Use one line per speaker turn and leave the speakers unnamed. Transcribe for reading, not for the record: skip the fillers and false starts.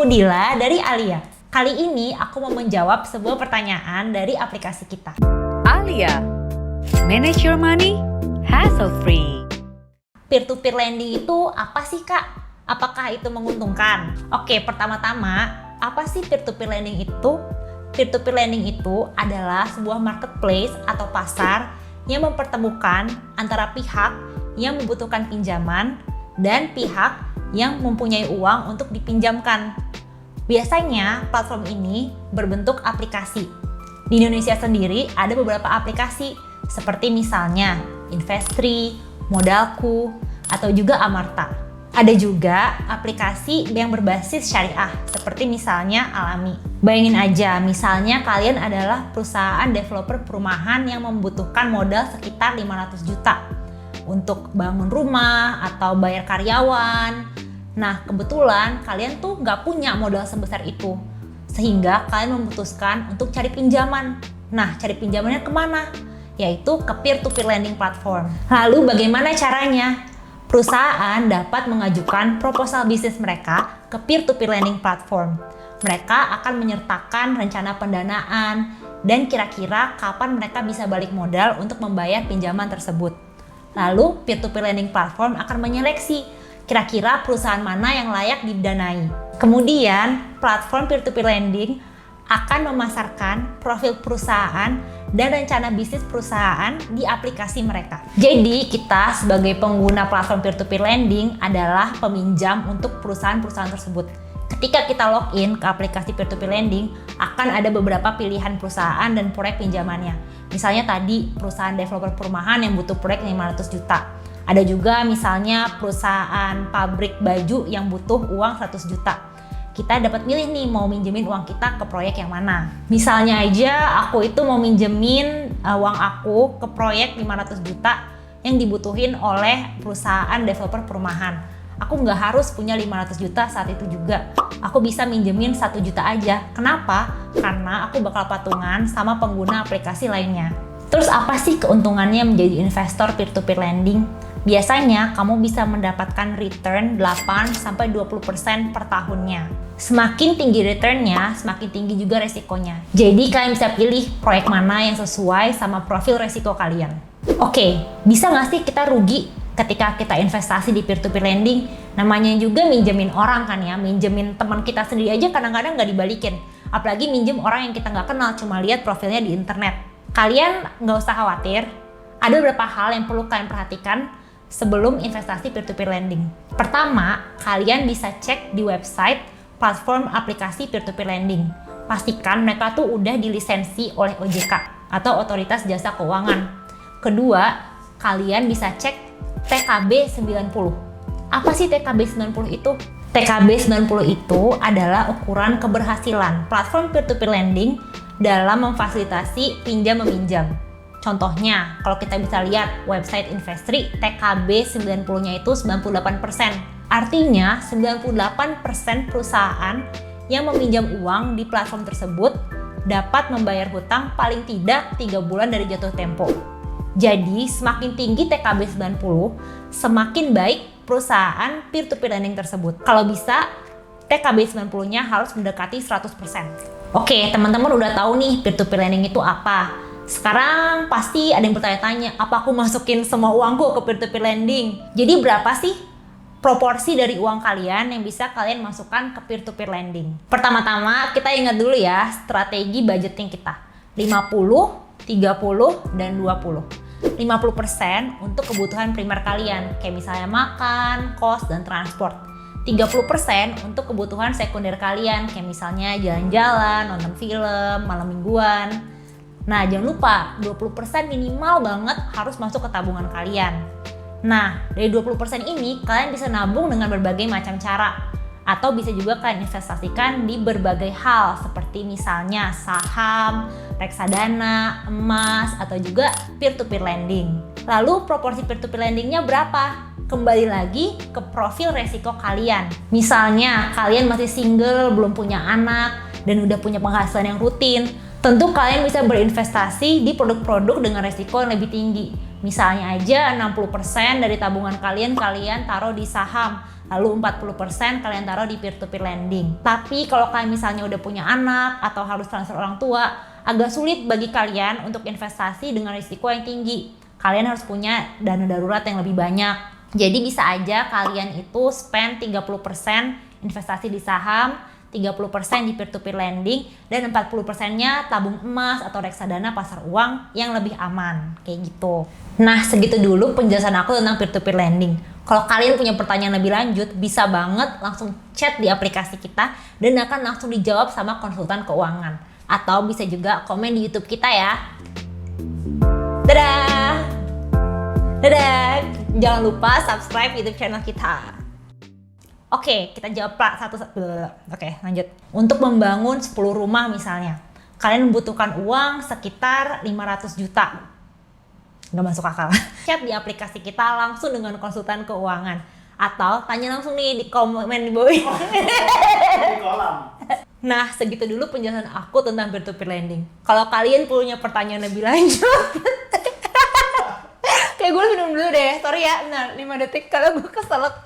Aku Dila dari Alia. Kali ini aku mau menjawab sebuah pertanyaan dari aplikasi kita.
Alia, manage your money hassle free.
Peer-to-peer lending itu apa sih Kak? Apakah itu menguntungkan? Oke, pertama-tama, apa sih peer-to-peer lending itu? Peer-to-peer lending itu adalah sebuah marketplace atau pasar yang mempertemukan antara pihak yang membutuhkan pinjaman dan pihak yang mempunyai uang untuk dipinjamkan. Biasanya platform ini berbentuk aplikasi. Di Indonesia sendiri ada beberapa aplikasi seperti misalnya Investri, Modalku, atau juga Amarta. Ada juga aplikasi yang berbasis syariah seperti misalnya Alami. Bayangin aja, misalnya kalian adalah perusahaan developer perumahan yang membutuhkan modal sekitar 500 juta untuk bangun rumah atau bayar karyawan. Nah, kebetulan kalian tuh nggak punya modal sebesar itu, sehingga kalian memutuskan untuk cari pinjaman. Nah, cari pinjamannya kemana? Yaitu ke peer-to-peer lending platform. Lalu bagaimana caranya? Perusahaan dapat mengajukan proposal bisnis mereka ke peer-to-peer lending platform. Mereka akan menyertakan rencana pendanaan dan kira-kira kapan mereka bisa balik modal untuk membayar pinjaman tersebut. Lalu peer-to-peer lending platform akan menyeleksi kira-kira perusahaan mana yang layak didanai. Kemudian, platform peer-to-peer lending akan memasarkan profil perusahaan dan rencana bisnis perusahaan di aplikasi mereka. Jadi, kita sebagai pengguna platform peer-to-peer lending adalah peminjam untuk perusahaan-perusahaan tersebut. Ketika kita login ke aplikasi peer-to-peer lending, akan ada beberapa pilihan perusahaan dan proyek pinjamannya. Misalnya tadi, perusahaan developer perumahan yang butuh proyek 500 juta. Ada juga misalnya perusahaan pabrik baju yang butuh uang 100 juta. Kita dapat milih nih mau minjemin uang kita ke proyek yang mana. Misalnya aja aku itu mau minjemin uang aku ke proyek 500 juta yang dibutuhin oleh perusahaan developer perumahan. Aku nggak harus punya 500 juta saat itu juga. Aku bisa minjemin 1 juta aja. Kenapa? Karena aku bakal patungan sama pengguna aplikasi lainnya. Terus apa sih keuntungannya menjadi investor peer-to-peer lending? Biasanya kamu bisa mendapatkan return 8-20% per tahunnya. Semakin tinggi returnnya, semakin tinggi juga resikonya. Jadi kalian bisa pilih proyek mana yang sesuai sama profil resiko kalian. Oke, bisa nggak sih kita rugi ketika kita investasi di peer-to-peer lending? Namanya juga minjemin orang kan ya, minjemin teman kita sendiri aja kadang-kadang nggak dibalikin. Apalagi minjem orang yang kita nggak kenal, cuma lihat profilnya di internet. Kalian nggak usah khawatir, ada beberapa hal yang perlu kalian perhatikan sebelum investasi peer-to-peer lending. Pertama, kalian bisa cek di website platform aplikasi peer-to-peer lending. Pastikan mereka tuh udah dilisensi oleh OJK atau Otoritas Jasa Keuangan. Kedua, kalian bisa cek TKB 90. Apa sih TKB 90 itu? TKB 90 itu adalah ukuran keberhasilan platform peer-to-peer lending dalam memfasilitasi pinjam-meminjam. Contohnya, kalau kita bisa lihat website Investri, TKB 90-nya itu 98%. Artinya, 98% perusahaan yang meminjam uang di platform tersebut dapat membayar hutang paling tidak 3 bulan dari jatuh tempo. Jadi, semakin tinggi TKB 90, semakin baik perusahaan peer-to-peer lending tersebut. Kalau bisa, TKB 90-nya harus mendekati 100%. Oke, teman-teman udah tahu nih peer-to-peer lending itu apa. Sekarang pasti ada yang bertanya-tanya, apa aku masukin semua uangku ke peer-to-peer lending? Jadi berapa sih proporsi dari uang kalian yang bisa kalian masukkan ke peer-to-peer lending? Pertama-tama kita ingat dulu ya strategi budgeting kita. 50, 30, dan 20. 50% untuk kebutuhan primer kalian, kayak misalnya makan, kos, dan transport. 30% untuk kebutuhan sekunder kalian, kayak misalnya jalan-jalan, nonton film, malam mingguan. Nah, jangan lupa 20% minimal banget harus masuk ke tabungan kalian. Nah, dari 20% ini kalian bisa nabung dengan berbagai macam cara. Atau bisa juga kalian investasikan di berbagai hal seperti misalnya saham, reksadana, emas, atau juga peer-to-peer lending. Lalu proporsi peer-to-peer lendingnya berapa? Kembali lagi ke profil resiko kalian. Misalnya kalian masih single, belum punya anak, dan udah punya penghasilan yang rutin. Tentu kalian bisa berinvestasi di produk-produk dengan resiko yang lebih tinggi. Misalnya aja 60% dari tabungan kalian taruh di saham lalu 40% kalian taruh di peer-to-peer lending. Tapi kalau kalian misalnya udah punya anak atau harus transfer orang tua, agak sulit bagi kalian untuk investasi dengan risiko yang tinggi. Kalian harus punya dana darurat yang lebih banyak. Jadi bisa aja kalian itu spend 30% investasi di saham, 30% di peer-to-peer lending, dan 40%-nya tabung emas atau reksadana pasar uang yang lebih aman, kayak gitu. Nah, segitu dulu penjelasan aku tentang peer-to-peer lending. Kalau kalian punya pertanyaan lebih lanjut, bisa banget langsung chat di aplikasi kita dan akan langsung dijawab sama konsultan keuangan. Atau bisa juga komen di YouTube kita ya. Dadah! Dadah! Jangan lupa subscribe YouTube channel kita. Oke, kita jawab satu-satu. Oke, lanjut. Untuk membangun 10 rumah misalnya, kalian membutuhkan uang sekitar 500 juta. Nggak masuk akal. Chat di aplikasi kita langsung dengan konsultan keuangan. Atau tanya langsung nih di komen di bawah.
Di kolam.
Nah, segitu dulu penjelasan aku tentang peer-to-peer lending. Kalau kalian punya pertanyaan lebih lanjut, kayak gue minum dulu deh. Sorry ya, benar 5 detik kalau gue keselak.